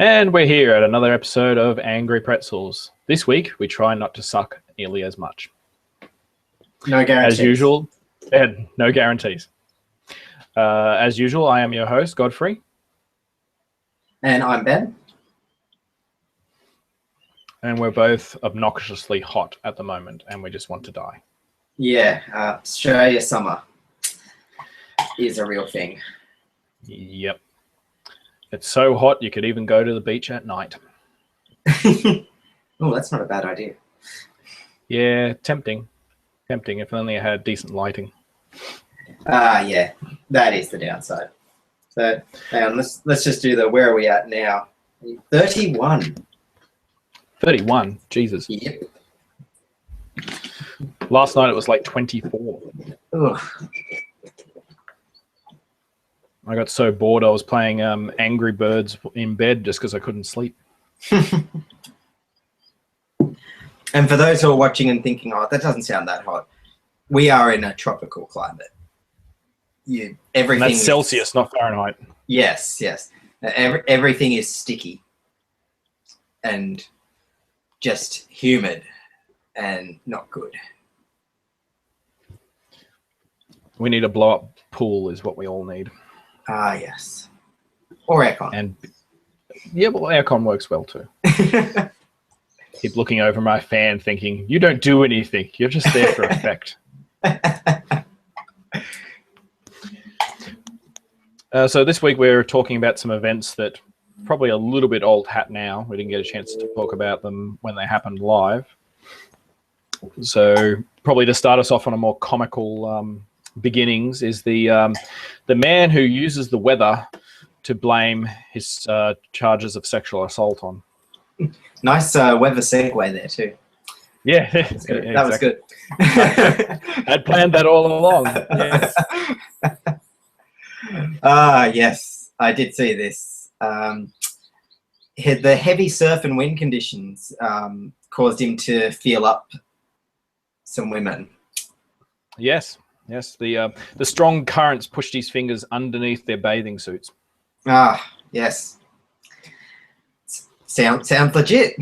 And we're here at another episode of Angry Pretzels. This week, we try not to suck nearly as much. No guarantees. As usual, Ed, no guarantees. As usual, I am your host, Godfrey. And I'm Ben. And we're both obnoxiously hot at the moment, and we just want to die. Yeah, Australia summer is a real thing. Yep. It's so hot, you could even go to the beach at night. Oh, that's not a bad idea. Yeah, tempting. Tempting, if only I had decent lighting. Yeah, that is the downside. So, hang on, let's just do where are we at now? 31. 31? Jesus. Yep. Last night it was like 24. Ugh. I got so bored I was playing Angry Birds in bed just because I couldn't sleep. And for those who are watching and thinking, oh, that doesn't sound that hot, we are in a tropical climate. Everything. And that's Celsius, not Fahrenheit. Yes. Everything is sticky and just humid and not good. We need a blow-up pool is what we all need. Ah, yes. Or aircon. And yeah, well, aircon works well too. Keep looking over my fan thinking, you don't do anything. You're just there for effect. So this week we're talking about some events that probably a little bit old hat now. We didn't get a chance to talk about them when they happened live. So probably to start us off on a more comical beginnings is the man who uses the weather to blame his charges of sexual assault on. Nice weather segue there too. Yeah, that was good. I'd planned that all along. Yes. Yes, I did see this. The heavy surf and wind conditions caused him to feel up some women. Yes. The strong currents pushed his fingers underneath their bathing suits. Ah, yes. Sounds legit.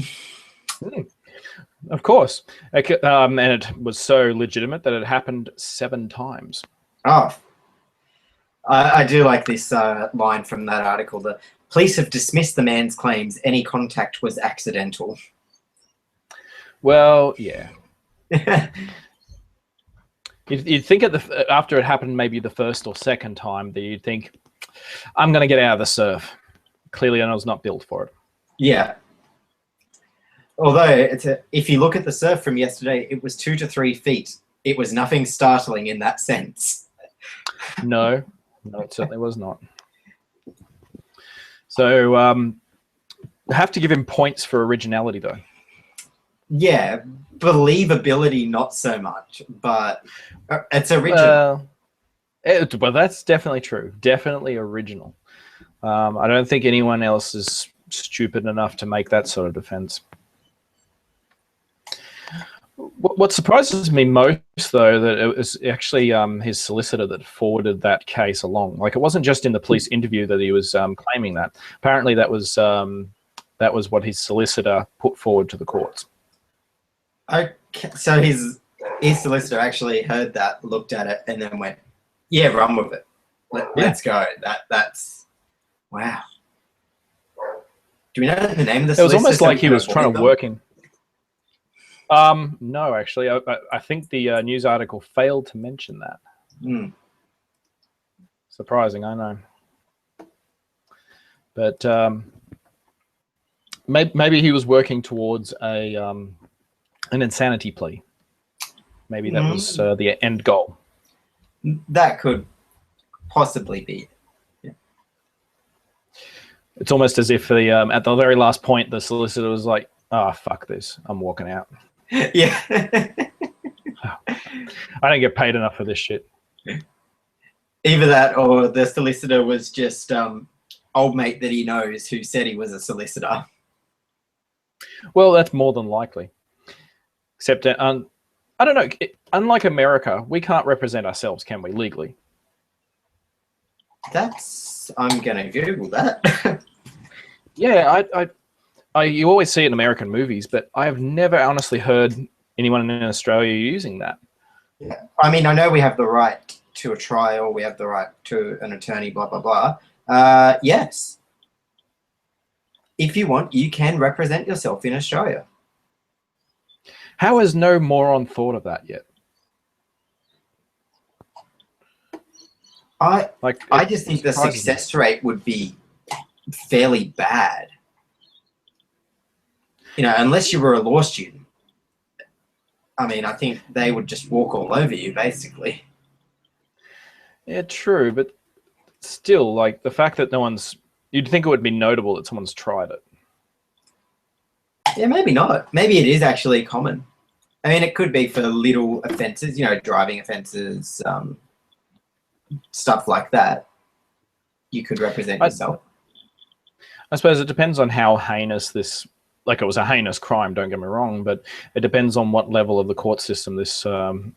Of course. And it was so legitimate that it happened 7 times. Oh, I do like this line from that article. The police have dismissed the man's claims any contact was accidental. Well, yeah. You'd think after it happened maybe the first or second time that you'd think, I'm going to get out of the surf. Clearly I was not built for it. Yeah. Although, if you look at the surf from yesterday, it was 2 to 3 feet. It was nothing startling in that sense. No, it certainly was not. So, I have to give him points for originality, though. Yeah, believability not so much, but it's original. Well, that's definitely true. Definitely original. I don't think anyone else is stupid enough to make that sort of defense. What surprises me most, though, that it was actually his solicitor that forwarded that case along. Like, it wasn't just in the police interview that he was claiming that. Apparently, that was what his solicitor put forward to the courts. Okay, so his solicitor actually heard that, looked at it, and then went, "Yeah, run with it. Let's go." That's wow. Do we know the name of the solicitor? It was almost like he was trying to work in. No, actually, I think the news article failed to mention that. Surprising, I know. But maybe he was working towards an insanity plea. Maybe that was the end goal. That could possibly be. Yeah. It's almost as if at the very last point, the solicitor was like, "Oh, fuck this. I'm walking out." Yeah. I don't get paid enough for this shit. Either that or the solicitor was just old mate that he knows who said he was a solicitor. Well, that's more than likely. Except, I don't know. Unlike America, we can't represent ourselves, can we, legally? I'm going to Google that. Yeah, you always see it in American movies, but I have never honestly heard anyone in Australia using that. Yeah. I mean, I know we have the right to a trial, we have the right to an attorney, blah, blah, blah. Yes. If you want, you can represent yourself in Australia. How has no moron thought of that yet? I just think the success rate would be fairly bad. You know, unless you were a law student. I mean, I think they would just walk all over you, basically. Yeah, true, but still, like the fact that no one's, you'd think it would be notable that someone's tried it. Yeah, maybe not. Maybe it is actually common. I mean, it could be for little offences, you know, driving offences, stuff like that. You could represent yourself. I suppose it depends on how heinous this, like it was a heinous crime, don't get me wrong, but it depends on what level of the court system this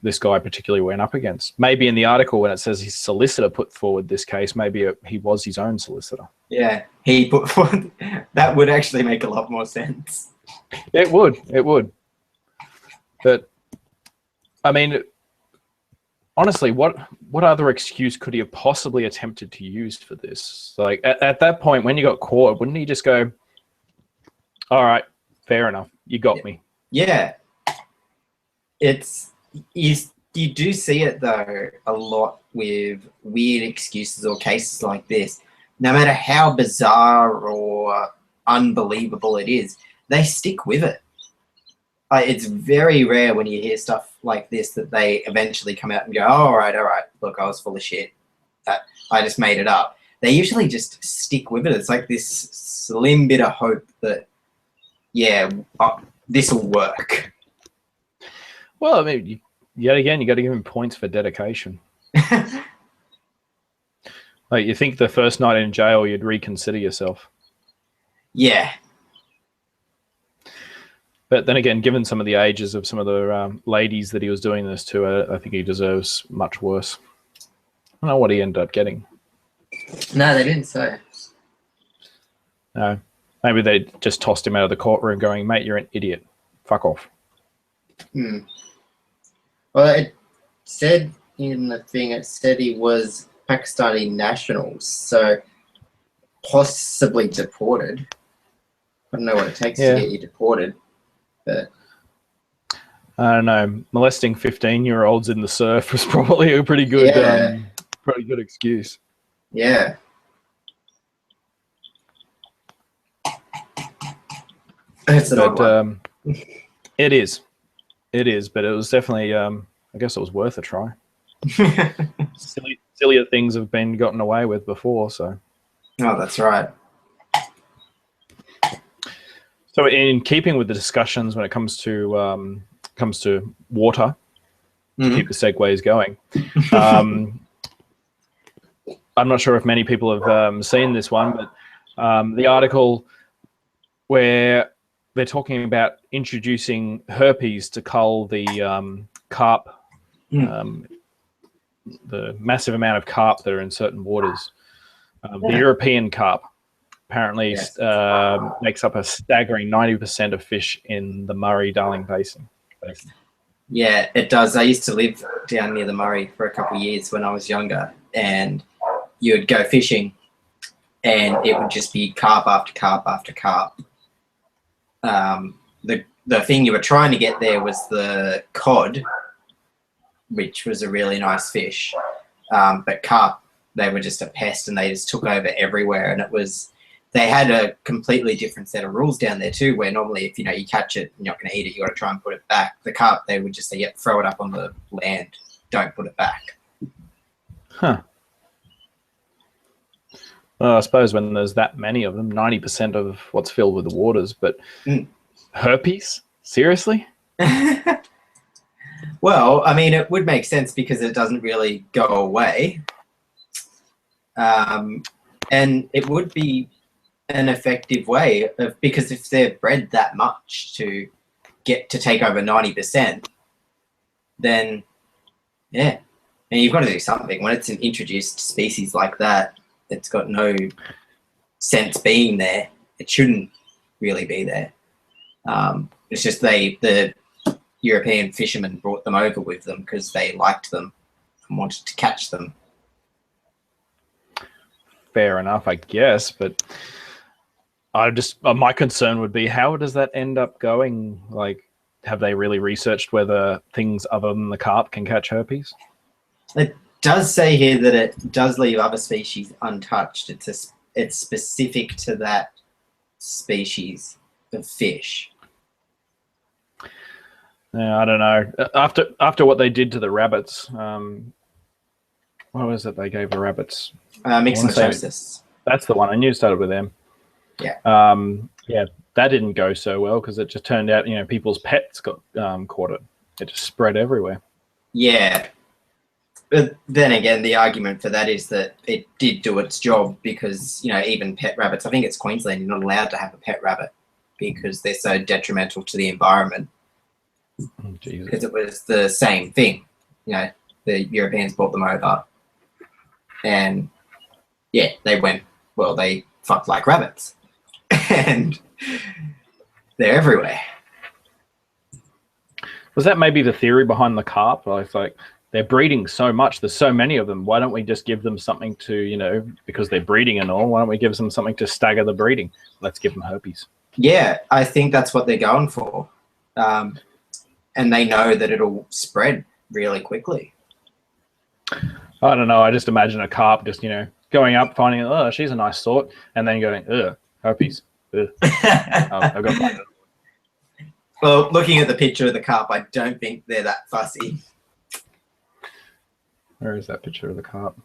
this guy particularly went up against. Maybe in the article when it says his solicitor put forward this case, maybe he was his own solicitor. Yeah, he put forward, that would actually make a lot more sense. It would. But, I mean, honestly, what other excuse could he have possibly attempted to use for this? Like, at that point, when you got caught, wouldn't he just go, all right, fair enough, you got me? Yeah. You do see it, though, a lot with weird excuses or cases like this. No matter how bizarre or unbelievable it is, they stick with it. It's very rare when you hear stuff like this that they eventually come out and go, oh, all right, look, I was full of shit. I just made it up. They usually just stick with it. It's like this slim bit of hope that, yeah, this will work. Well, I mean, yet again, you got to give him points for dedication. Like, you think the first night in jail, you'd reconsider yourself. Yeah. But then again, given some of the ages of some of the ladies that he was doing this to, I think he deserves much worse. I don't know what he ended up getting. No, they didn't say. No. Maybe they just tossed him out of the courtroom going, mate, you're an idiot. Fuck off. Well, it said in the thing, it said he was Pakistani national, so possibly deported. I don't know what it takes to get you deported. But I don't know. Molesting 15-year-olds in the surf was probably a pretty good, excuse. Yeah. It's an odd one. It is, but it was definitely. I guess it was worth a try. Sillier things have been gotten away with before, so. Oh, that's right. So, in keeping with the discussions when it comes to water, to keep the segues going, I'm not sure if many people have seen this one, but the article where they're talking about introducing herpes to cull the carp, the massive amount of carp that are in certain waters. The European carp apparently makes up a staggering 90% of fish in the Murray-Darling Basin. Yeah, it does. I used to live down near the Murray for a couple of years when I was younger, and you would go fishing, and it would just be carp after carp after carp. The thing you were trying to get there was the cod, which was a really nice fish. But carp, they were just a pest, and they just took over everywhere. And they had a completely different set of rules down there too, where normally if you catch it and you're not going to eat it, you got to try and put it back. The carp, they would just say, "Yep, throw it up on the land, don't put it back." Huh. Well, I suppose when there's that many of them, 90% of what's filled with the waters, but herpes? Seriously? Well, I mean, it would make sense because it doesn't really go away. And it would be an effective way because if they're bred that much to get to take over 90%, then yeah, and you've got to do something. When it's an introduced species like that, it's got no sense being there. it shouldn't really be there. It's just the European fishermen brought them over with them because they liked them and wanted to catch them. Fair enough, I guess, but my concern would be, how does that end up going? Like, have they really researched whether things other than the carp can catch herpes? It does say here that it does leave other species untouched. It's specific to that species of fish. Yeah, I don't know. After what they did to the rabbits, what was it they gave the rabbits? Myxomatosis. That's the one. I knew it started with them. Yeah. Yeah, that didn't go so well because it just turned out, people's pets got caught it. It just spread everywhere. Yeah. But then again, the argument for that is that it did do its job because, even pet rabbits, I think it's Queensland, you're not allowed to have a pet rabbit because they're so detrimental to the environment. Oh, Jesus. Because it was the same thing. The Europeans brought them over. And, yeah, they fucked like rabbits. And they're everywhere. Was that maybe the theory behind the carp? It's like, they're breeding so much. There's so many of them. Why don't we just give them something to, because they're breeding and all, why don't we give them something to stagger the breeding? Let's give them herpes. Yeah, I think that's what they're going for. And they know that it'll spread really quickly. I don't know. I just imagine a carp just, going up, finding, oh, she's a nice sort, and then going, ugh, herpes. Ugh. I've got one. Well, looking at the picture of the carp, I don't think they're that fussy. Where is that picture of the carp?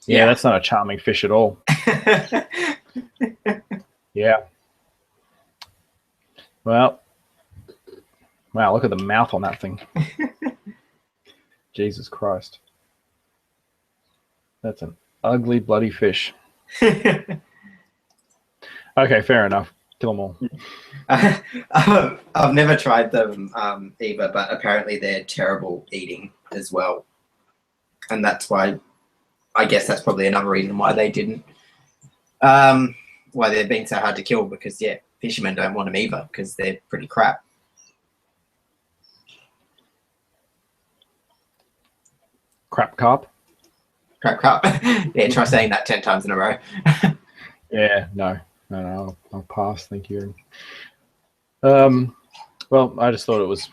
Yeah, that's not a charming fish at all. Yeah. Well, wow, look at the mouth on that thing. Jesus Christ. That's an ugly, bloody fish. Okay, fair enough. Kill them all. I've never tried them either, but apparently they're terrible eating as well. And that's why, I guess that's probably another reason why they didn't. Why they're being so hard to kill, because, yeah, fishermen don't want them either because they're pretty crap. Crap carp? Crap carp. Yeah, try saying that 10 times in a row. Yeah, no, I'll pass, thank you. Well, I just thought it was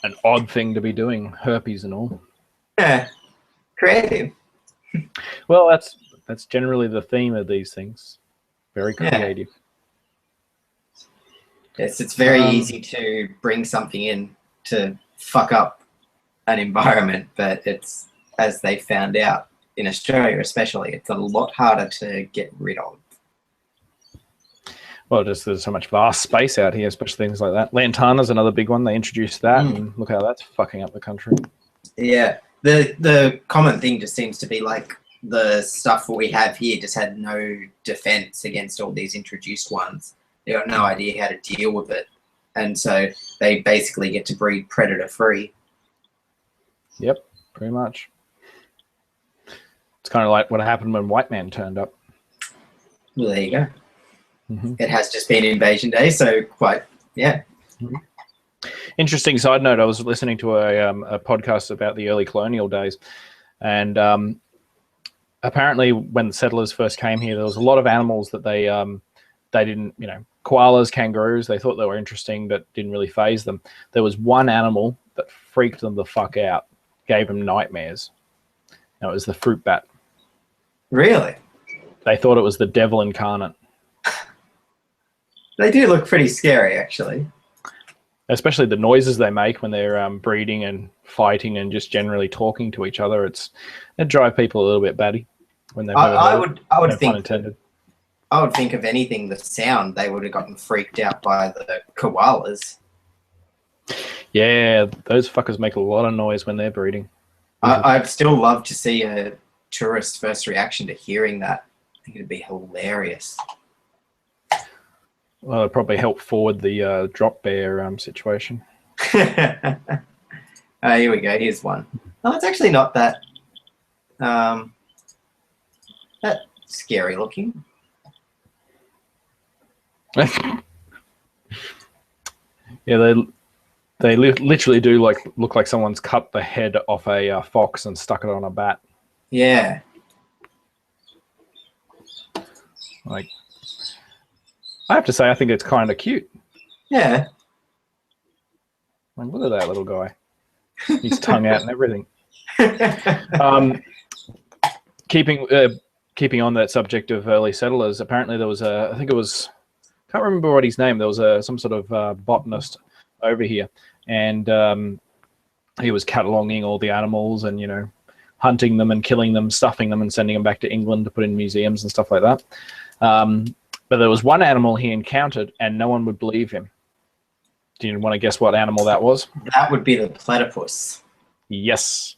an odd thing to be doing, herpes and all. Yeah, creative. Well, that's generally the theme of these things. Very creative. Yes, it's very easy to bring something in to fuck up an environment, but it's, as they found out in Australia especially, it's a lot harder to get rid of. Well, just there's so much vast space out here, especially things like that. Lantana's another big one. They introduced that, and look how that's fucking up the country. Yeah. The common thing just seems to be like the stuff that we have here just had no defense against all these introduced ones. They got no idea how to deal with it. And so they basically get to breed predator free. Yep, pretty much. It's kind of like what happened when White Man turned up. Well, there you go. It has just been Invasion Day, so quite, yeah. Interesting side note, I was listening to a podcast about the early colonial days, and apparently when the settlers first came here, there was a lot of animals that they didn't, koalas, kangaroos, they thought they were interesting, but didn't really faze them. There was one animal that freaked them the fuck out, gave them nightmares. And it was the fruit bat. Really? They thought it was the devil incarnate. They do look pretty scary, actually. Especially the noises they make when they're breeding and fighting and just generally talking to each other. It drive people a little bit batty when they've I would think intended. I would think of anything, the sound, they would have gotten freaked out by the koalas. Yeah, those fuckers make a lot of noise when they're breeding. I'd still love to see a tourist's first reaction to hearing that. I think it'd be hilarious. Probably help forward the drop bear situation. Here we go. Here's one. Oh, it's actually not that that scary looking. Yeah, they literally do look like someone's cut the head off a fox and stuck it on a bat. Yeah. Like, I have to say, I think it's kind of cute. Yeah. Like, look at that little guy. His tongue out and everything. Keeping on that subject of early settlers, apparently there was I think it was, can't remember what his name. There was some sort of botanist over here, and he was cataloging all the animals and, hunting them and killing them, stuffing them and sending them back to England to put in museums and stuff like that. But there was one animal he encountered and no one would believe him. Do you want to guess what animal that was? That would be the platypus. Yes.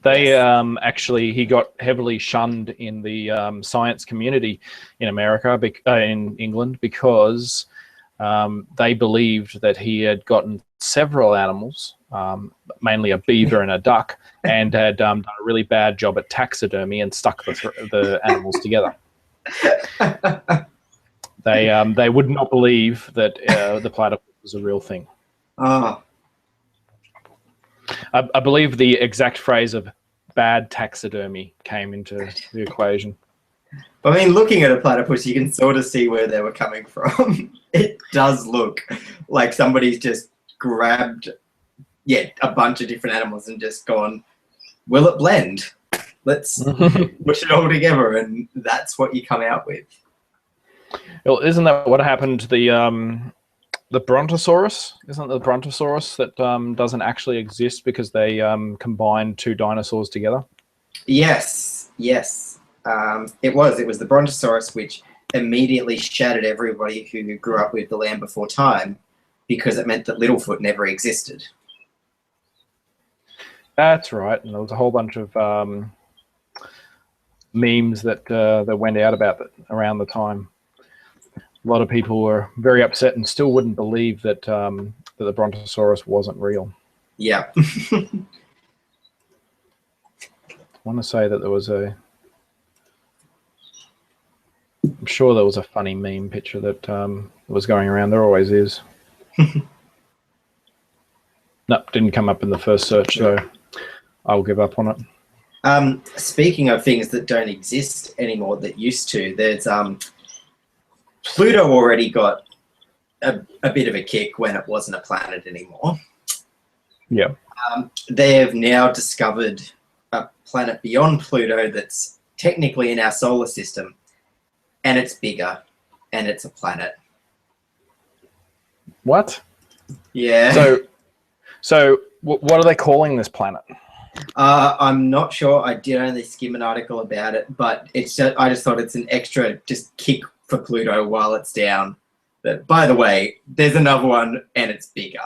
Actually, he got heavily shunned in the science community in America, in England, because they believed that he had gotten several animals, mainly a beaver and a duck, and had done a really bad job at taxidermy and stuck the animals together. They would not believe that the platypus was a real thing. Oh. I believe the exact phrase of bad taxidermy came into the equation. I mean, looking at a platypus, you can sort of see where they were coming from. It does look like somebody's just grabbed, a bunch of different animals and just gone, will it blend? Let's push it all together, and that's what you come out with. Well, isn't that what happened to the Brontosaurus? Isn't the Brontosaurus that doesn't actually exist because they combined two dinosaurs together? Yes. It was the Brontosaurus, which immediately shattered everybody who grew up with The Land Before Time, because it meant that Littlefoot never existed. That's right, and there was a whole bunch of memes that went out about that around the time. A lot of people were very upset and still wouldn't believe that the Brontosaurus wasn't real. Yeah. I want to say that there was I'm sure there was a funny meme picture that was going around. There always is. No, didn't come up in the first search, so I'll give up on it. Speaking of things that don't exist anymore that used to, there's Pluto already got a bit of a kick when it wasn't a planet anymore. Yeah. They have now discovered a planet beyond Pluto that's technically in our solar system, and it's bigger, and it's a planet. What? Yeah. So what are they calling this planet? I'm not sure. I did only skim an article about it, but I just thought it's an extra just kick for Pluto while it's down. But by the way, there's another one, and it's bigger.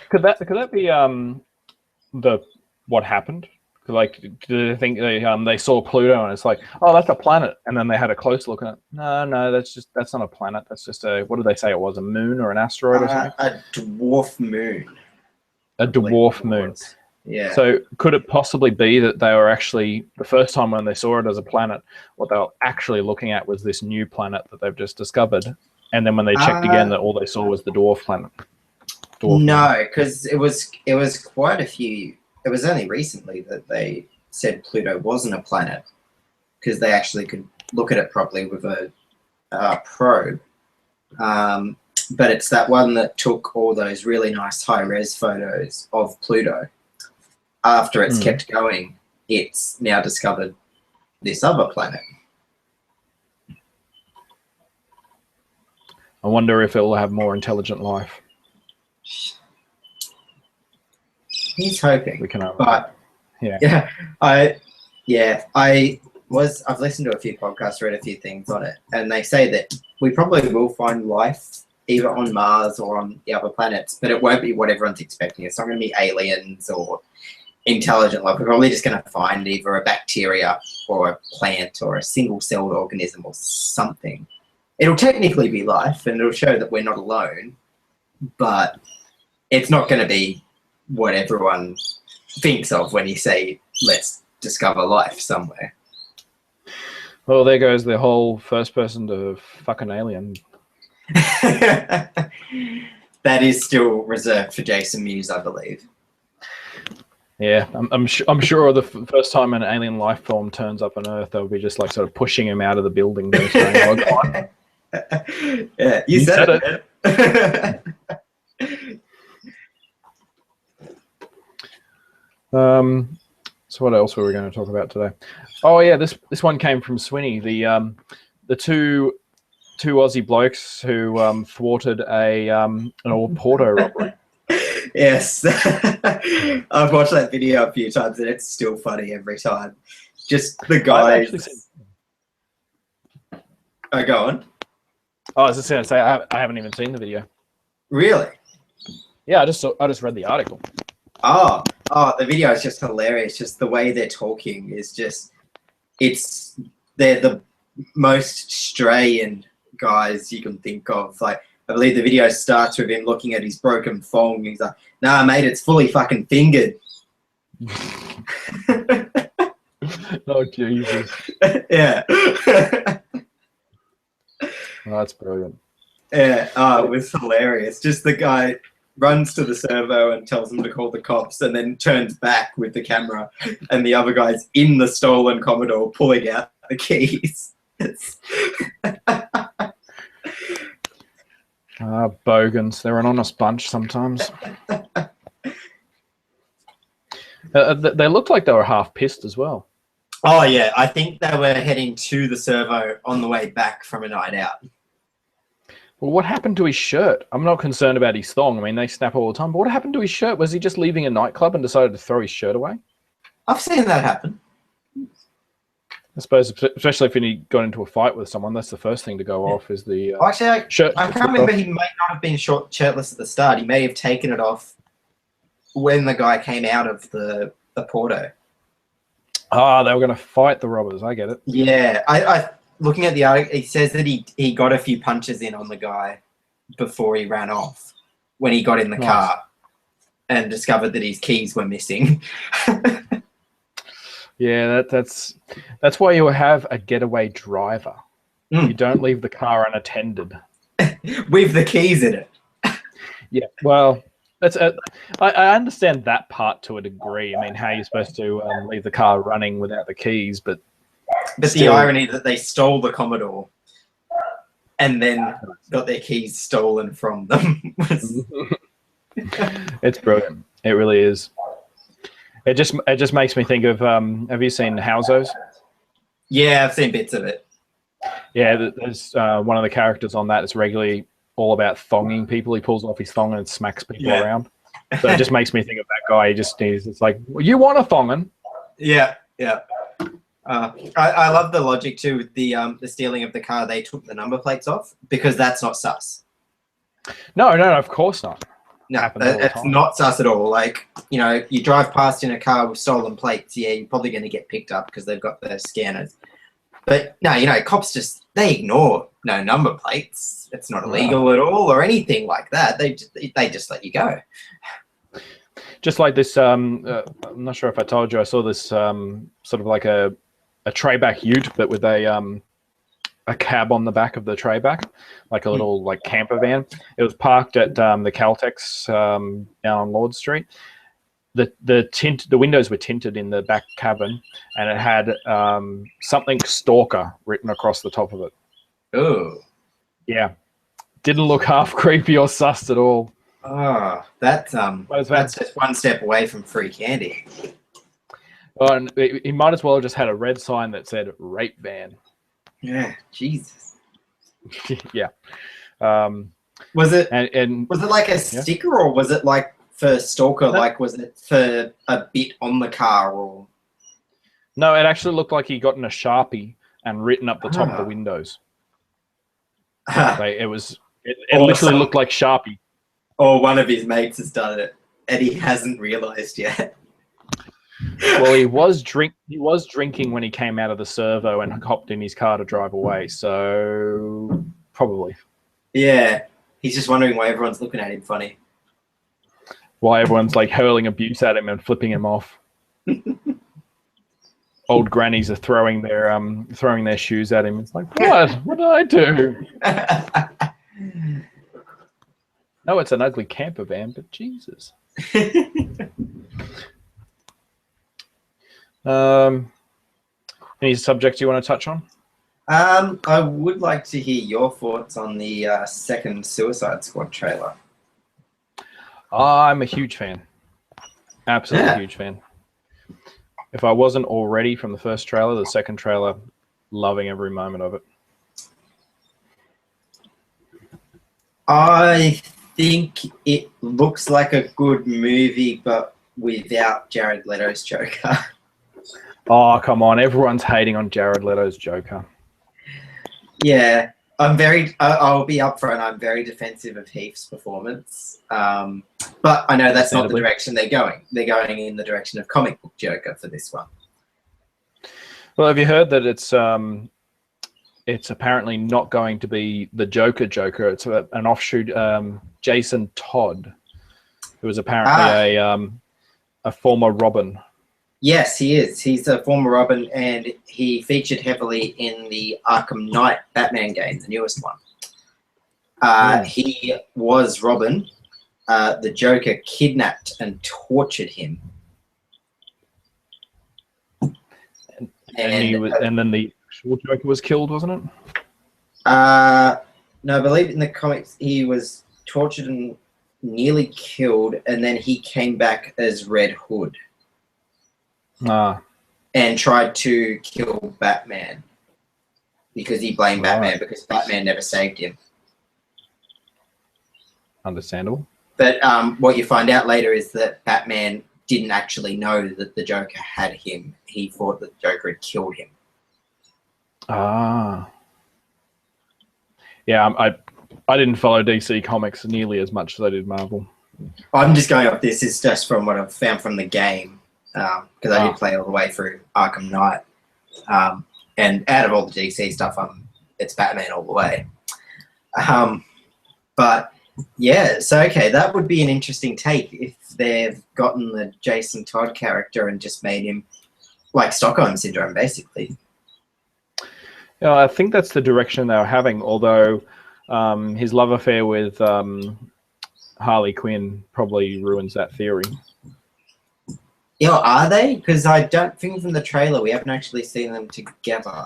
Could that be what happened? Like, do they think they saw Pluto and it's like, oh, that's a planet, and then they had a close look at it? No, that's not a planet. That's just what did they say it was? A moon or an asteroid or something? A dwarf moon. A dwarf moon. Yeah. So could it possibly be that they were actually, the first time when they saw it as a planet, what they were actually looking at was this new planet that they've just discovered, and then when they checked again, that all they saw was the dwarf planet? No, because it was quite a few. It was only recently that they said Pluto wasn't a planet, because they actually could look at it properly with a probe. But it's that one that took all those really nice high-res photos of Pluto. After it's kept going, it's now discovered this other planet. I wonder if it will have more intelligent life. He's hoping. We can, but yeah. I've listened to a few podcasts, read a few things on it, and they say that we probably will find life either on Mars or on the other planets, but it won't be what everyone's expecting. It's not going to be aliens or intelligent life. We're probably just going to find either a bacteria or a plant or a single-celled organism or something. it'll technically be life, and it'll show that we're not alone, but it's not going to be what everyone thinks of when you say, let's discover life somewhere. Well, there goes the whole first person to fuck an alien. That is still reserved for Jason Mewes, I believe. Yeah, I'm sure the first time an alien life form turns up on Earth, they'll be just like sort of pushing him out of the building. Saying, oh, God. Yeah, you said it. So what else were we going to talk about today? Oh yeah, this one came from Swinney. The two Aussie blokes who thwarted an Porto robbery. Yes. I've watched that video a few times and it's still funny every time. Just the guys. Oh, go on. Oh, I was just going to say, I haven't even seen the video. Really? Yeah, I just read the article. Oh, the video is just hilarious. Just the way they're talking is just, they're the most Australian guys you can think of. Like, I believe the video starts with him looking at his broken phone. He's like, nah, mate, it's fully fucking fingered. Oh, Jesus. Yeah. Oh, that's brilliant. Yeah, it was hilarious. Just the guy runs to the servo and tells them to call the cops and then turns back with the camera and the other guy's in the stolen Commodore pulling out the keys. Bogans. They're an honest bunch sometimes. They looked like they were half pissed as well. Oh, yeah. I think they were heading to the servo on the way back from a night out. Well, what happened to his shirt? I'm not concerned about his thong. I mean, they snap all the time. But what happened to his shirt? Was he just leaving a nightclub and decided to throw his shirt away? I've seen that happen. I suppose, especially if he got into a fight with someone, that's the first thing to go off is the shirt. I can't remember. He might not have been shirtless at the start. He may have taken it off when the guy came out of the Porto. Ah, they were going to fight the robbers. I get it. Yeah, I looking at the article, he says that he got a few punches in on the guy before he ran off when he got in the car and discovered that his keys were missing. Yeah, that's why you have a getaway driver. You don't leave the car unattended. With the keys in it. Yeah, well, I understand that part to a degree. I mean, how you're supposed to leave the car running without the keys, but the irony that they stole the Commodore and then got their keys stolen from them was... It's brilliant. It really is. It just makes me think of have you seen Housos? Yeah, I've seen bits of it. Yeah, there's one of the characters on that is regularly all about thonging people. He pulls off his thong and smacks people around. So it just makes me think of that guy. It's like, well, you want a thonging? Yeah, yeah. I love the logic too with the stealing of the car. They took the number plates off because that's not sus. No, of course not. No, it's not sus at all. Like, you know, you drive past in a car with stolen plates, yeah, you're probably going to get picked up because they've got their scanners. But no, you know, cops they ignore no number plates. It's not illegal at all or anything like that. They just let you go. Just like this, I'm not sure if I told you, I saw this sort of like a Trayback ute, but with a cab on the back of the Trayback, like a little like camper van. It was parked at the Caltex down on Lord Street. The windows were tinted in the back cabin, and it had something stalker written across the top of it. Oh, yeah, didn't look half creepy or sussed at all. Oh, that's just one step away from free candy. Well, and he might as well have just had a red sign that said rape van. Yeah, Jesus. Yeah. Was it like a sticker or was it like for stalker? Like, was it for a bit on the car or? No, it actually looked like he gotten a Sharpie and written up the top of the windows. Like, it literally looked like Sharpie. Or one of his mates has done it and he hasn't realized yet. Well, he was drinking when he came out of the servo and hopped in his car to drive away. So Probably. Yeah. He's just wondering why everyone's looking at him funny. Why everyone's like hurling abuse at him and flipping him off. Old grannies are throwing their shoes at him. It's like, what? What did I do? No, it's an ugly camper van, but Jesus. Any subjects you want to touch on? I would like to hear your thoughts on the second Suicide Squad trailer. I'm a huge fan. Absolutely huge fan. If I wasn't already from the first trailer, the second trailer, loving every moment of it. I think it looks like a good movie, but without Jared Leto's Joker. Oh, come on. Everyone's hating on Jared Leto's Joker. Yeah. I'll be upfront. I'm very defensive of Heath's performance. But I know that's not the direction they're going. They're going in the direction of comic book Joker for this one. Well, have you heard that it's apparently not going to be the Joker. It's an offshoot, Jason Todd, who was apparently a former Robin. Yes, he is. He's a former Robin, and he featured heavily in the Arkham Knight Batman game, the newest one. He was Robin. The Joker kidnapped and tortured him. And then the actual Joker was killed, wasn't it? No, I believe in the comics he was tortured and nearly killed, and then he came back as Red Hood. And tried to kill Batman because he blamed Batman because Batman never saved him. Understandable. But what you find out later is that Batman didn't actually know that the Joker had him. He thought that the Joker had killed him. Yeah, I didn't follow DC Comics nearly as much as I did Marvel. I'm just going off this. It's just from what I've found from the game. Because I did play all the way through Arkham Knight. And out of all the DC stuff, it's Batman all the way. But yeah, so okay, that would be an interesting take if they've gotten the Jason Todd character and just made him like Stockholm Syndrome, basically. Yeah, I think that's the direction they were having, although his love affair with Harley Quinn probably ruins that theory. Yeah, are they? Because I don't think from the trailer we haven't actually seen them together.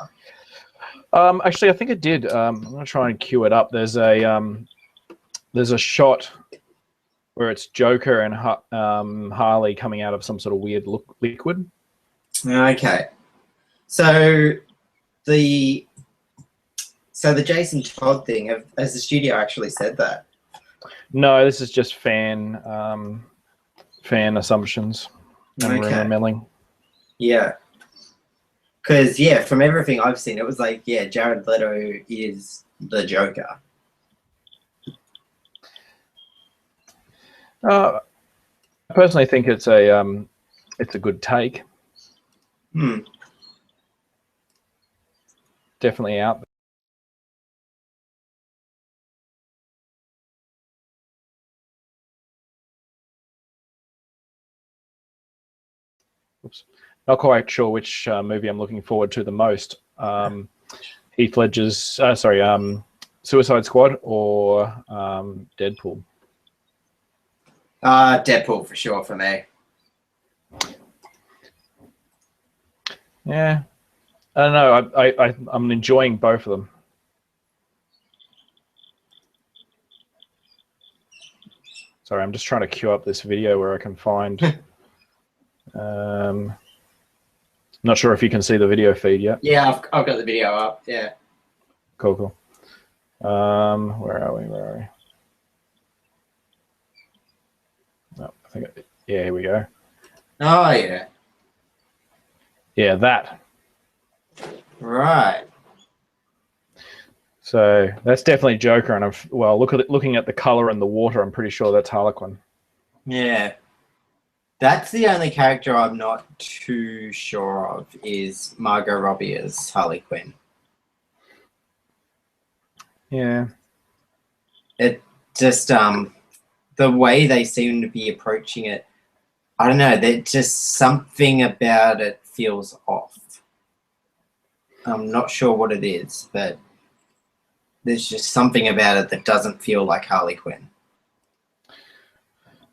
Actually, I think it did. I'm gonna try and cue it up. There's a shot where it's Joker and Harley coming out of some sort of weird liquid. Okay, so the Jason Todd thing, has the studio actually said that? No, this is just fan assumptions. Okay. Milling. Yeah. Because, yeah, from everything I've seen, it was like, yeah, Jared Leto is the Joker. I personally think it's a good take. Definitely out there. Oops. Not quite sure which movie I'm looking forward to the most. Heath Ledger's, Suicide Squad or Deadpool? Deadpool for sure for me. Yeah. I don't know. I'm enjoying both of them. Sorry, I'm just trying to queue up this video where I can find... not sure if you can see the video feed yet. Yeah, I've got the video up. Yeah. Cool. Where are we? Oh, I think. Yeah, here we go. Oh yeah. Yeah, that. Right. So that's definitely Joker, and looking at the color and the water, I'm pretty sure that's Harlequin. Yeah. That's the only character I'm not too sure of is Margot Robbie as Harley Quinn. Yeah. It just the way they seem to be approaching it, I don't know, there's just something about it feels off. I'm not sure what it is, but there's just something about it that doesn't feel like Harley Quinn.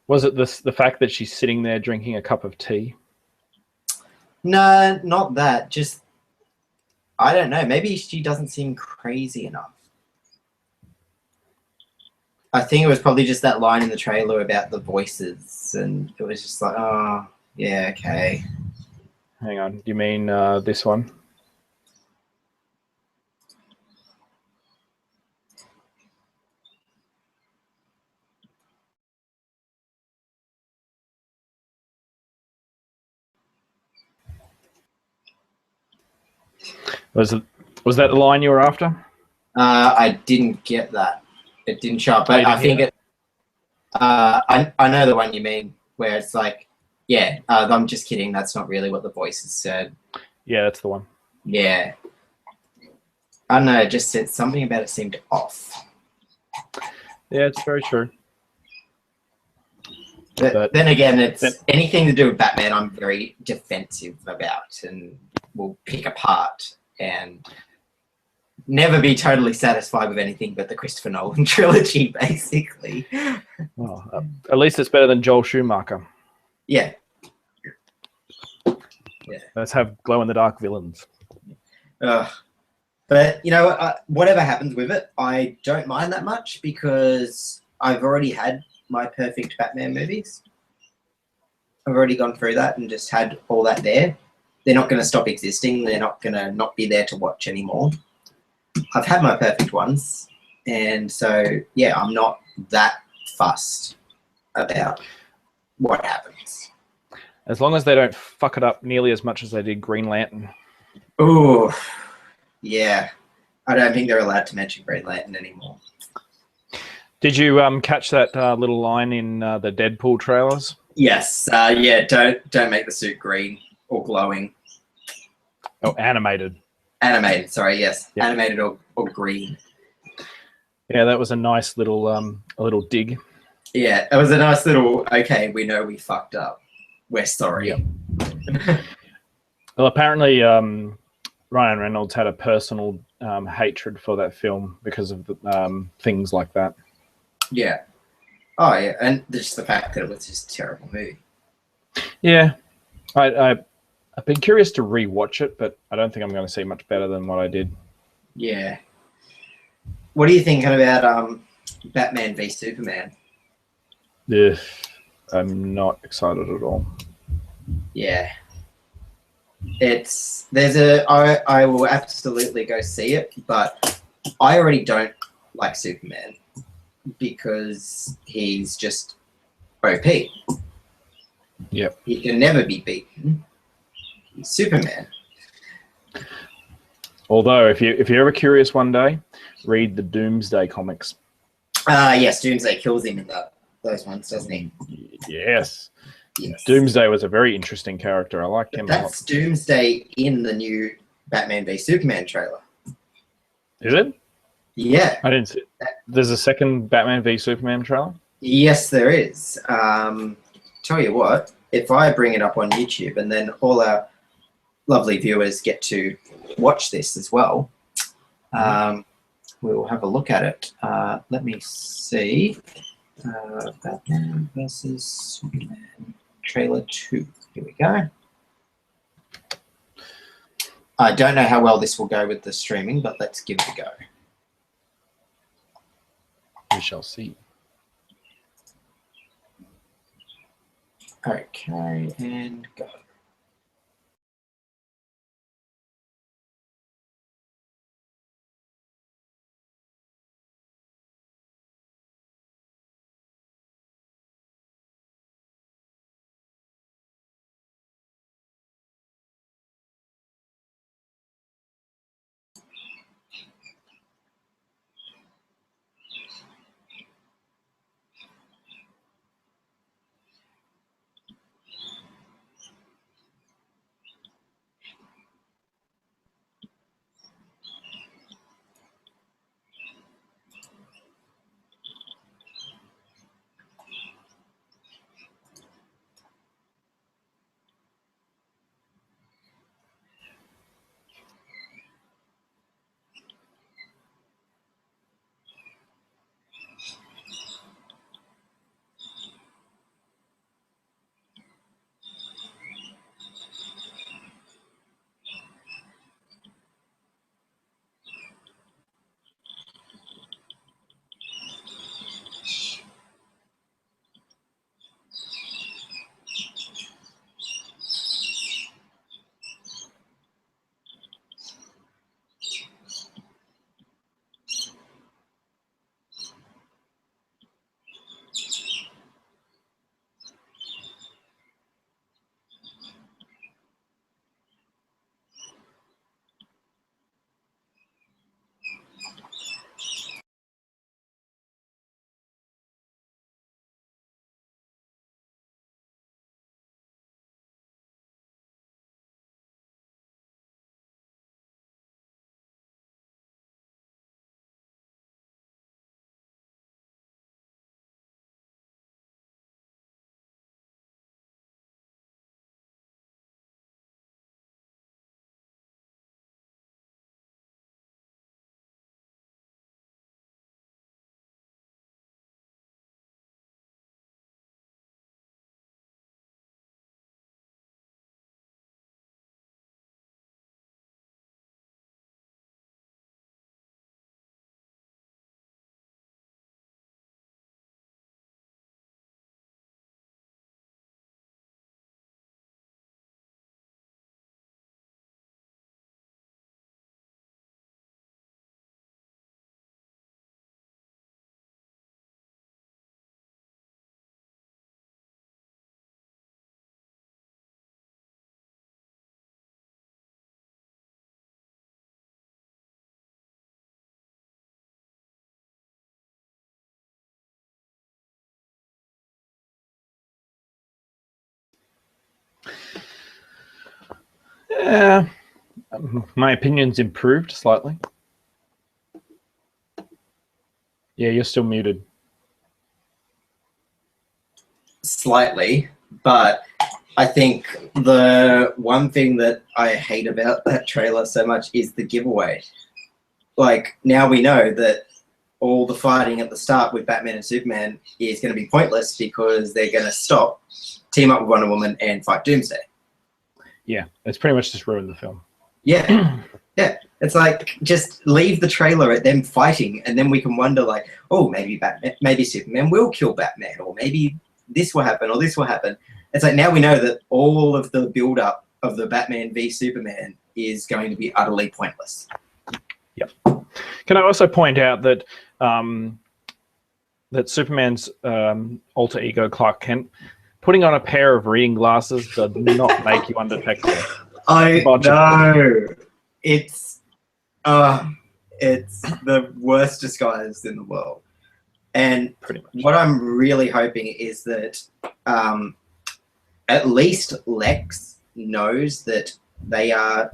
Was it the fact that she's sitting there drinking a cup of tea? No, not that. Just, I don't know. Maybe she doesn't seem crazy enough. I think it was probably just that line in the trailer about the voices, and it was just like, oh, yeah, okay. Hang on. You mean this one? Was that the line you were after? I didn't get that. It didn't show up, but I think it. I know the one you mean, where it's like, yeah, I'm just kidding. That's not really what the voices said. Yeah, that's the one. Yeah. I don't know. It just said something about it seemed off. Yeah, it's very true. But then again, it's anything to do with Batman, I'm very defensive about and will pick apart and never be totally satisfied with anything but the Christopher Nolan trilogy, basically. Well, at least it's better than Joel Schumacher. Yeah. Let's have glow-in-the-dark villains. But, you know, whatever happens with it, I don't mind that much because I've already had my perfect Batman movies. I've already gone through that and just had all that there. They're not going to stop existing. They're not going to not be there to watch anymore. I've had my perfect ones. And so, yeah, I'm not that fussed about what happens. As long as they don't fuck it up nearly as much as they did Green Lantern. Oh, yeah. I don't think they're allowed to mention Green Lantern anymore. Did you catch that little line in the Deadpool trailers? Yes. Yeah, don't make the suit green or glowing. Oh, animated. Animated, sorry, yes. Yep. Animated or green. Yeah, that was a nice little a little dig. Yeah, it was a nice little, okay, we know we fucked up. We're sorry. Yep. Well, apparently Ryan Reynolds had a personal hatred for that film because of things like that. Yeah. Oh, yeah, and just the fact that it was just a terrible movie. Yeah. I've been curious to rewatch it, but I don't think I'm going to see much better than what I did. Yeah. What are you thinking about Batman v Superman? Yeah, I'm not excited at all. Yeah. I will absolutely go see it, but I already don't like Superman because he's just OP. Yep. He can never be beaten. He's Superman. Although, if you're ever curious one day, read the Doomsday comics. Yes, Doomsday kills him in those ones, doesn't he? Yes. Yes. Doomsday was a very interesting character. I liked him a lot. That's Doomsday in the new Batman v Superman trailer. Is it? Yeah. I didn't see it. There's a second Batman v Superman trailer? Yes, there is. Tell you what, if I bring it up on YouTube and then all our lovely viewers get to watch this as well, we will have a look at it. Let me see. Batman versus Superman trailer 2. Here we go. I don't know how well this will go with the streaming, but let's give it a go. We shall see. Okay, and go. Yeah, my opinion's improved slightly. Yeah, you're still muted. Slightly, but I think the one thing that I hate about that trailer so much is the giveaway. Like, now we know that all the fighting at the start with Batman and Superman is going to be pointless because they're going to stop, team up with Wonder Woman, and fight Doomsday. Yeah, it's pretty much just ruined the film. Yeah. Yeah. It's like, just leave the trailer at them fighting, and then we can wonder, like, oh, maybe Superman will kill Batman, or maybe this will happen, or this will happen. It's like, now we know that all of the build-up of the Batman v Superman is going to be utterly pointless. Yep. Can I also point out that that Superman's alter ego Clark Kent putting on a pair of reading glasses does not make you undetectable. I know. It's the worst disguise in the world. And Pretty much. what I'm really hoping is that at least Lex knows that they are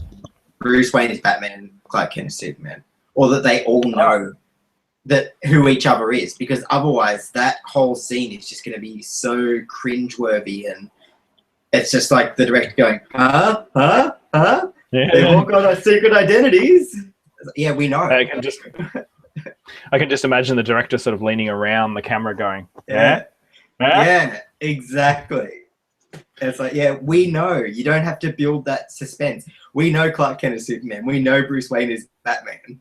Bruce Wayne is Batman, Clark Kent is Superman, or that they all know that who each other is, because otherwise that whole scene is just going to be so cringeworthy, and it's just like the director going, huh? Yeah. They've all got our secret identities. Yeah, we know. I can just imagine the director sort of leaning around the camera going, Yeah, exactly. It's like, yeah, we know. You don't have to build that suspense. We know Clark Kent is Superman. We know Bruce Wayne is Batman.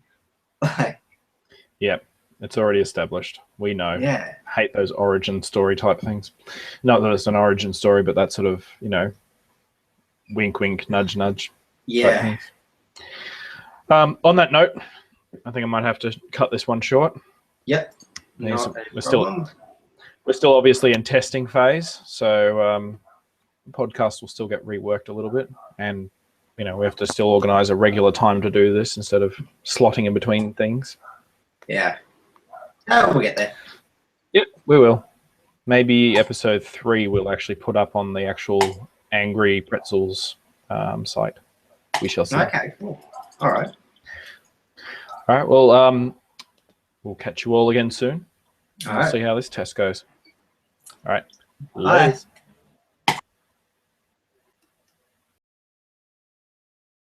Yep, it's already established. We know. Yeah. Hate those origin story type things. Not that it's an origin story, but that sort of, wink, wink, nudge, nudge. Yeah. On that note, I think I might have to cut this one short. Yep. We're still obviously in testing phase, so the podcast will still get reworked a little bit, and we have to still organise a regular time to do this instead of slotting in between things. Yeah. Oh, we'll get there. Yep, we will. Maybe episode 3 we'll actually put up on the actual Angry Pretzels site. We shall see. Okay, cool. All right. All right, well, we'll catch you all again soon. All We'll right. see how this test goes. All right. Bye. Later.